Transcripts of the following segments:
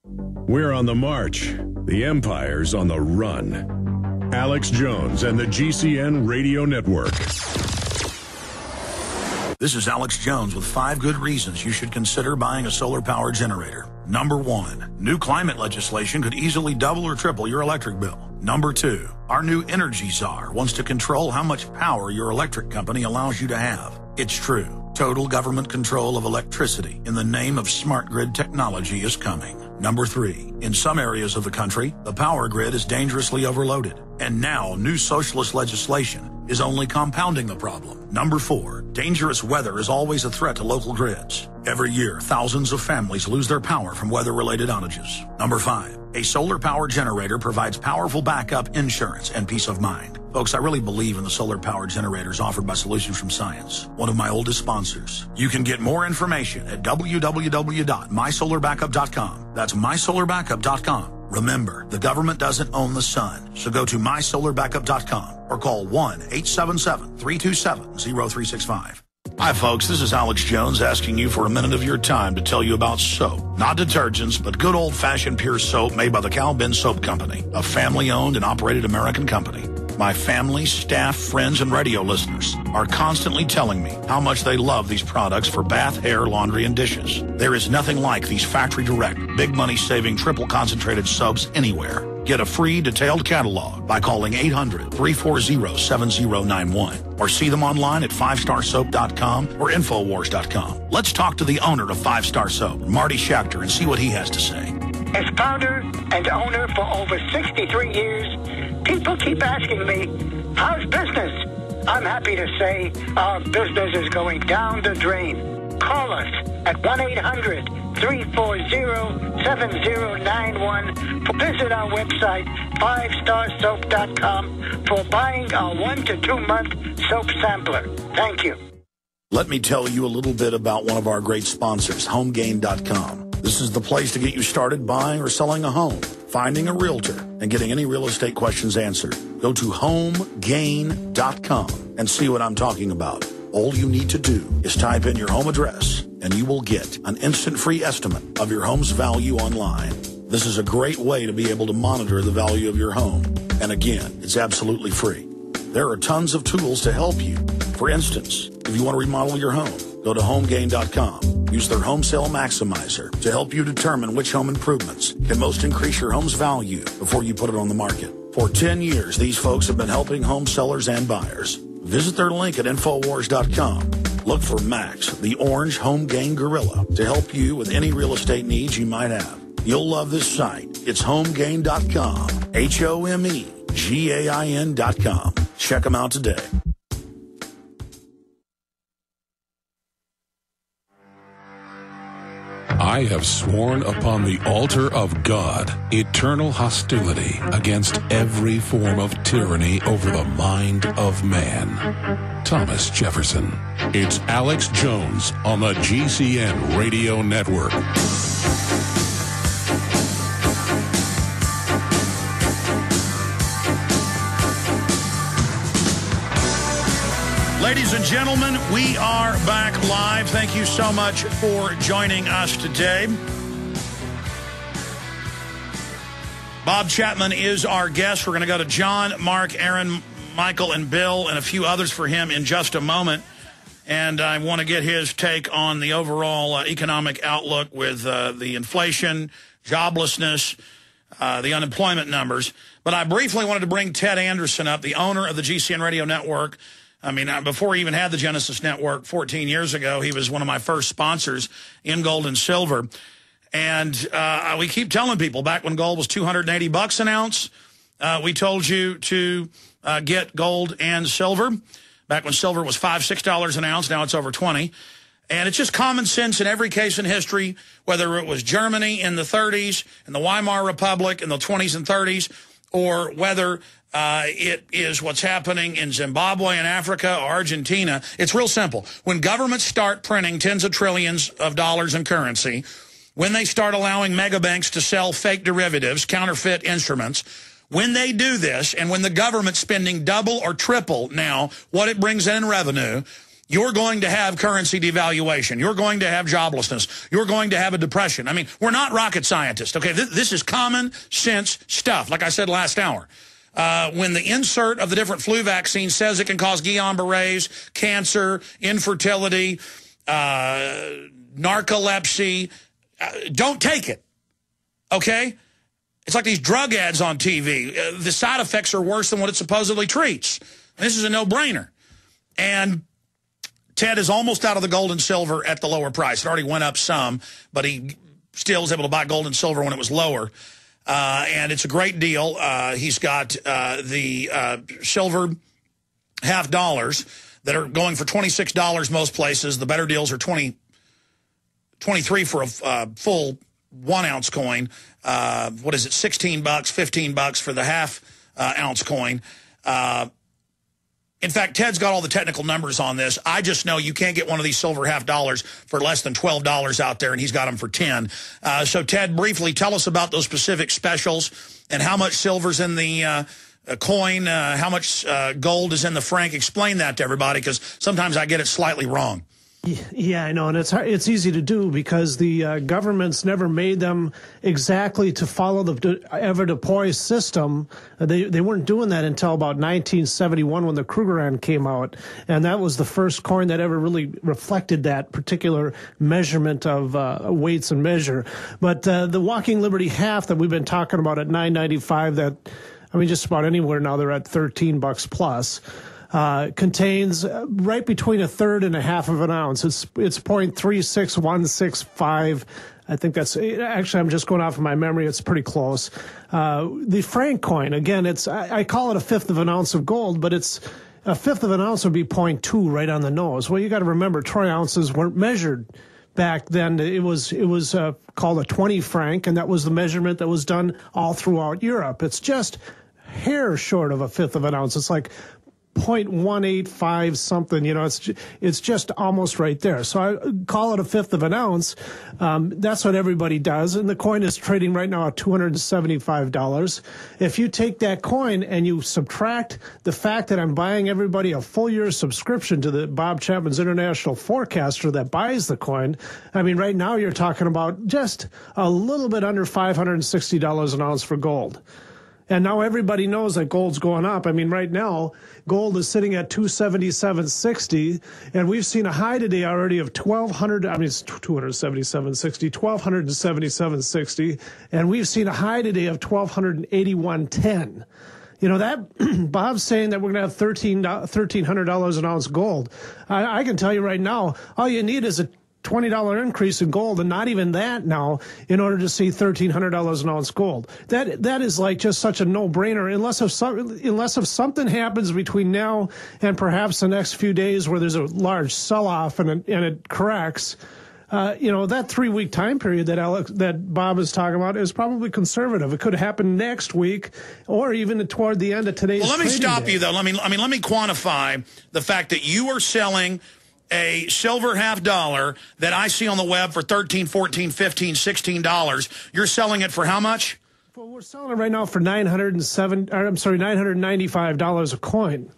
We're on the march. The empire's on the run. Alex Jones and the GCN Radio Network. This is Alex Jones with 5 good reasons you should consider buying a solar power generator. Number 1, new climate legislation could easily double or triple your electric bill. Number 2, our new energy czar wants to control how much power your electric company allows you to have. It's true. Total government control of electricity in the name of smart grid technology is coming. Number 3, in some areas of the country, the power grid is dangerously overloaded. And now new socialist legislation is only compounding the problem. Number 4, dangerous weather is always a threat to local grids. Every year, thousands of families lose their power from weather-related outages. Number 5, a solar power generator provides powerful backup insurance and peace of mind. Folks, I really believe in the solar power generators offered by Solutions from Science, one of my oldest sponsors. You can get more information at www.mysolarbackup.com. That's mysolarbackup.com. Remember, the government doesn't own the sun, so go to mysolarbackup.com or call 1-877-327-0365. Hi, folks. This is Alex Jones asking you for a minute of your time to tell you about soap. Not detergents, but good old-fashioned pure soap made by the Cal Ben Soap Company, a family-owned and operated American company. My family, staff, friends, and radio listeners are constantly telling me how much they love these products for bath, hair, laundry, and dishes. There is nothing like these factory-direct, big money-saving, triple-concentrated soaps anywhere. Get a free detailed catalog by calling 800-340-7091 or see them online at 5starsoap.com or Infowars.com. Let's talk to the owner of 5 Star Soap, Marty Schachter, and see what he has to say. As founder and owner for over 63 years, people keep asking me, how's business? I'm happy to say our business is going down the drain. Call us at 1-800-340-7091. Visit our website, 5starsoap.com, for buying our 1 to 2 month soap sampler. Thank you. Let me tell you a little bit about one of our great sponsors, HomeGain.com. This is the place to get you started buying or selling a home, finding a realtor, and getting any real estate questions answered. Go to HomeGain.com and see what I'm talking about. All you need to do is type in your home address, and you will get an instant free estimate of your home's value online. This is a great way to be able to monitor the value of your home. And again, it's absolutely free. There are tons of tools to help you. For instance, if you want to remodel your home, go to HomeGain.com. Use their Home Sale Maximizer to help you determine which home improvements can most increase your home's value before you put it on the market. For 10 years, these folks have been helping home sellers and buyers. Visit their link at Infowars.com. Look for Max, the orange Home Gain Gorilla, to help you with any real estate needs you might have. You'll love this site. It's HomeGain.com. HomeGain.com. Check them out today. I have sworn upon the altar of God eternal hostility against every form of tyranny over the mind of man. Thomas Jefferson. It's Alex Jones on the GCN Radio Network. Ladies and gentlemen, we are back live. Thank you so much for joining us today. Bob Chapman is our guest. We're going to go to John, Mark, Aaron, Michael, and Bill, and a few others for him in just a moment. And I want to get his take on the overall economic outlook with the inflation, joblessness, the unemployment numbers. But I briefly wanted to bring Ted Anderson up, the owner of the GCN Radio Network. I mean, before he even had the Genesis Network 14 years ago, he was one of my first sponsors in gold and silver. And we keep telling people, back when gold was $280 an ounce, we told you to get gold and silver. Back when silver was $5, $6 an ounce, now it's over 20. And it's just common sense in every case in history, whether it was Germany in the 30s, in the Weimar Republic in the 20s and 30s, or whether it is what's happening in Zimbabwe and Africa or Argentina. It's real simple. When governments start printing tens of trillions of dollars in currency, when they start allowing mega banks to sell fake derivatives, counterfeit instruments, when they do this, and when the government's spending double or triple now what it brings in revenue, you're going to have currency devaluation. You're going to have joblessness. You're going to have a depression. I mean, we're not rocket scientists, okay? This is common sense stuff, like I said last hour. When the insert of the different flu vaccine says it can cause Guillain-Barré's, cancer, infertility, narcolepsy, don't take it, okay? It's like these drug ads on TV. The side effects are worse than what it supposedly treats. This is a no-brainer. And Ted is almost out of the gold and silver at the lower price. It already went up some, but he still was able to buy gold and silver when it was lower. And it's a great deal. He's got the silver $half that are going for $26 most places. The better deals are $23 for a full 1 ounce coin. What is it? $16, $15 for the half ounce coin. In fact, Ted's got all the technical numbers on this. I just know you can't get one of these silver $half for less than $12 out there, and he's got them for $10. So, Ted, briefly tell us about those specific specials and how much silver's in the coin, how much gold is in the franc. Explain that to everybody, because sometimes I get it slightly wrong. Yeah, I know, and it's easy to do because the governments never made them exactly to follow the ever-deploy system. They weren't doing that until about 1971 when the Krugerrand came out, and that was the first coin that ever really reflected that particular measurement of weights and measure. But the Walking Liberty half that we've been talking about at $9.95, that I mean, just about anywhere now they're at $13 plus. Contains right between a third and a half of an ounce. It's 0.36165. I think that's actually, I'm just going off of my memory. It's pretty close. The franc coin, again, I call it a fifth of an ounce of gold, but it's a fifth of an ounce would be 0.2 right on the nose. Well, you got to remember, troy ounces weren't measured back then. It was called a 20 franc, and that was the measurement that was done all throughout Europe. It's just hair short of a fifth of an ounce. It's like 0.185 something, it's just almost right there. So I call it a fifth of an ounce. That's what everybody does. And the coin is trading right now at $275. If you take that coin and you subtract the fact that I'm buying everybody a full year subscription to the Bob Chapman's International Forecaster that buys the coin, I mean, right now you're talking about just a little bit under $560 an ounce for gold. And now everybody knows that gold's going up. I mean, right now, gold is sitting at $277.60, and we've seen a high today already of $1,277.60, and we've seen a high today of $1,281.10. That Bob's saying that we're going to have $1,300 an ounce gold. I can tell you right now, all you need is a $20 increase in gold, and not even that now, in order to see $1,300 an ounce gold. That is like just such a no-brainer, unless if something happens between now and perhaps the next few days where there's a large sell-off and it corrects. That 3-week time period that Bob is talking about is probably conservative. It could happen next week or even toward the end of today's. Well, let me stop you though. Let me quantify the fact that you are selling a silver $half that I see on the web for $13, $14, $15, $16. You're selling it for how much? Well, we're selling it right now for $995 a coin.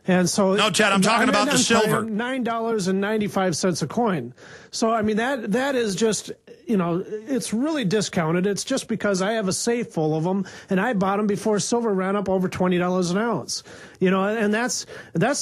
And so no, Ted, I'm talking about the silver. $9.95 a coin. So I mean that is just, it's really discounted. It's just because I have a safe full of them, and I bought them before silver ran up over $20 an ounce. And that's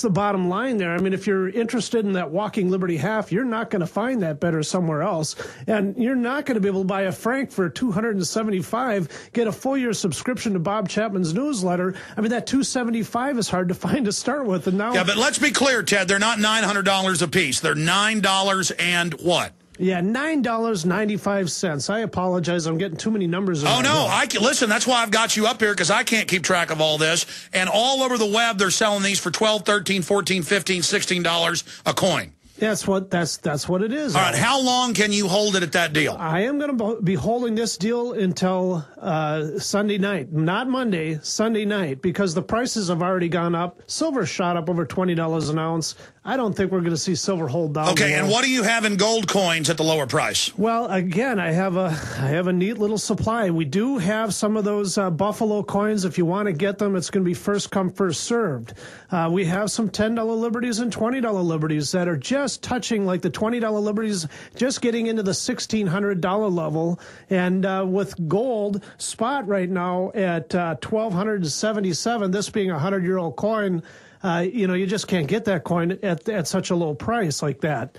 the bottom line there. I mean, if you're interested in that Walking Liberty half, you're not going to find that better somewhere else, and you're not going to be able to buy a franc for $275. Get a full year subscription to Bob Chapman's newsletter. I mean, that $275 is hard to find to start with, and now. Yeah, but let's be clear, Ted. They're not $900 a piece. They're $9 and what? Yeah, $9.95. I apologize. I'm getting too many numbers. Oh, no. Listen, that's why I've got you up here, because I can't keep track of all this. And all over the web, they're selling these for $12, $13, $14, $15, $16 a coin. That's what it is. All right, how long can you hold it at that deal? I am going to be holding this deal until Sunday night, not Monday, Sunday night, because the prices have already gone up. Silver shot up over $20 an ounce. I don't think we're going to see silver hold down. Okay, and what do you have in gold coins at the lower price? Well, again, I have a neat little supply. We do have some of those Buffalo coins. If you want to get them, it's going to be first come, first served. We have some $10 liberties and $20 liberties that are just touching, like the $20 liberties, just getting into the $1,600 level. And with gold spot right now at $1,277, this being a 100-year-old coin, you just can't get that coin at such a low price like that.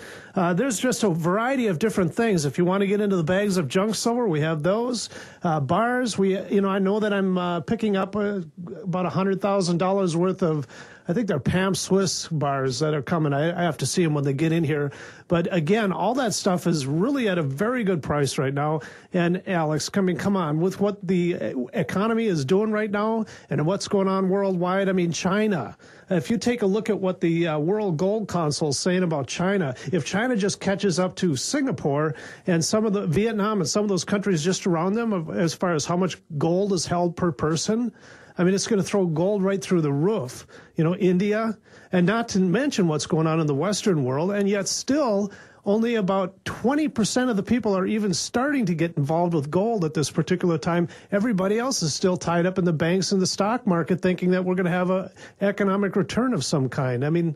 There's just a variety of different things. If you want to get into the bags of junk silver, we have those. Bars, I know that I'm picking up about $100,000 worth of, I think they're Pam Swiss bars that are coming. I have to see them when they get in here. But again, all that stuff is really at a very good price right now. And Alex, come on, with what the economy is doing right now and what's going on worldwide, I mean, China. If you take a look at what the World Gold Council is saying about China, if China just catches up to Singapore and some of the Vietnam and some of those countries just around them, as far as how much gold is held per person, I mean, it's going to throw gold right through the roof. India, and not to mention what's going on in the Western world, and yet still only about 20% of the people are even starting to get involved with gold at this particular time. Everybody else is still tied up in the banks and the stock market thinking that we're going to have an economic return of some kind. I mean,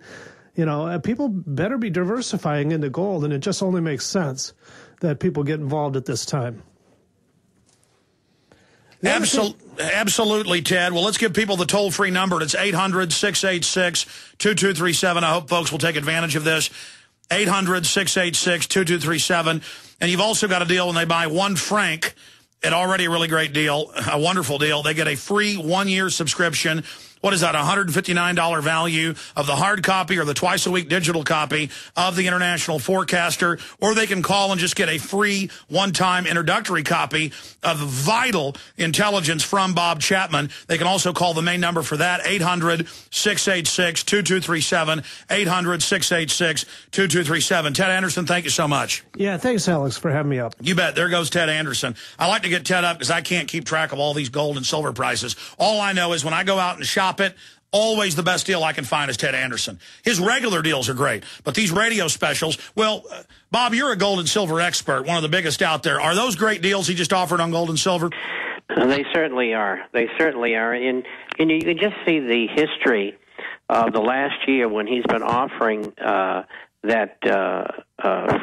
people better be diversifying into gold, and it just only makes sense that people get involved at this time. Absolutely, Ted. Well, let's give people the toll-free number. It's 800-686-2237. I hope folks will take advantage of this. 800-686-2237. And you've also got a deal when they buy $1 at already a really great deal, a wonderful deal. They get a free 1-year subscription. What is that, $159 value of the hard copy or the twice-a-week digital copy of the International Forecaster, or they can call and just get a free one-time introductory copy of vital intelligence from Bob Chapman. They can also call the main number for that, 800-686-2237, 800-686-2237. Ted Anderson, thank you so much. Yeah, thanks, Alex, for having me up. You bet. There goes Ted Anderson. I like to get Ted up because I can't keep track of all these gold and silver prices. All I know is when I go out and shop it, always the best deal I can find is Ted Anderson. His regular deals are great, but these radio specials, well, Bob, you're a gold and silver expert, one of the biggest out there. Are those great deals he just offered on gold and silver? They certainly are. They certainly are. And you can just see the history of the last year when he's been offering that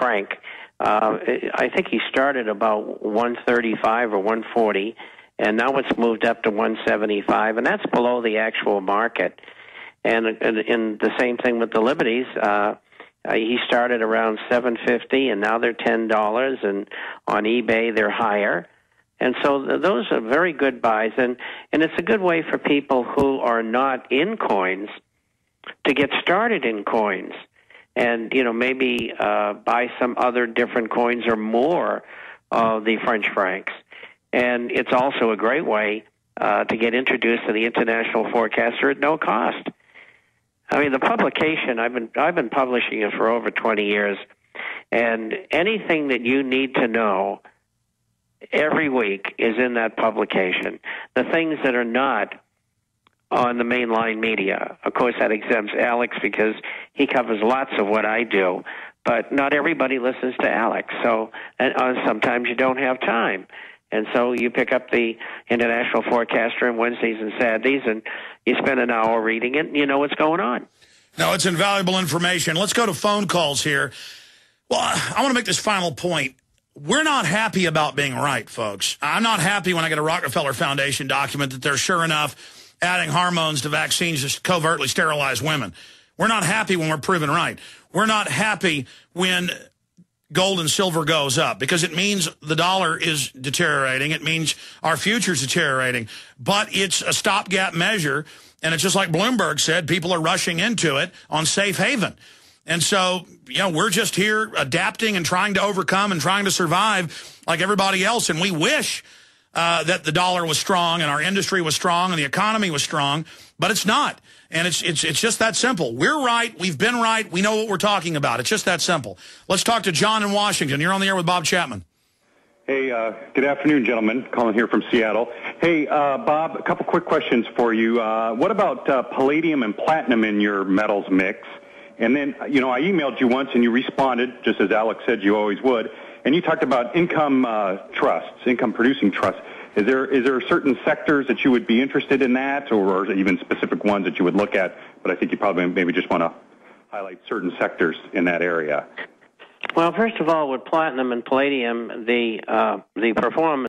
Frank. I think he started about 135 or 140, and now it's moved up to 175, and that's below the actual market. And the same thing with the Liberties. He started around $7.50, and now they're $10, and on eBay they're higher. And so those are very good buys, and it's a good way for people who are not in coins to get started in coins, and maybe buy some other different coins or more of the French francs. And it's also a great way to get introduced to the International Forecaster at no cost. I mean, the publication, I've been publishing it for over 20 years, and anything that you need to know every week is in that publication. The things that are not on the mainline media, of course, that exempts Alex because he covers lots of what I do, but not everybody listens to Alex. So sometimes you don't have time. And so you pick up the International Forecaster on Wednesdays and Saturdays, and you spend an hour reading it, and you know what's going on. No, it's invaluable information. Let's go to phone calls here. Well, I want to make this final point. We're not happy about being right, folks. I'm not happy when I get a Rockefeller Foundation document that they're sure enough adding hormones to vaccines just to covertly sterilize women. We're not happy when we're proven right. We're not happy when gold and silver goes up because it means the dollar is deteriorating. It means our future's deteriorating. But it's a stopgap measure, and it's just like Bloomberg said, people are rushing into it on safe haven. And so, we're just here adapting and trying to overcome and trying to survive like everybody else. And we wish that the dollar was strong and our industry was strong and the economy was strong, but it's not. And it's just that simple. We're right. We've been right. We know what we're talking about. It's just that simple. Let's talk to John in Washington. You're on the air with Bob Chapman. Hey, good afternoon, gentlemen. Calling here from Seattle. Hey, Bob, a couple quick questions for you. What about palladium and platinum in your metals mix? And then, I emailed you once and you responded, just as Alex said you always would, and you talked about income trusts, income-producing trusts. Is there certain sectors that you would be interested in that, or even specific ones that you would look at? But I think you probably maybe just want to highlight certain sectors in that area. Well, first of all, with platinum and palladium, the performance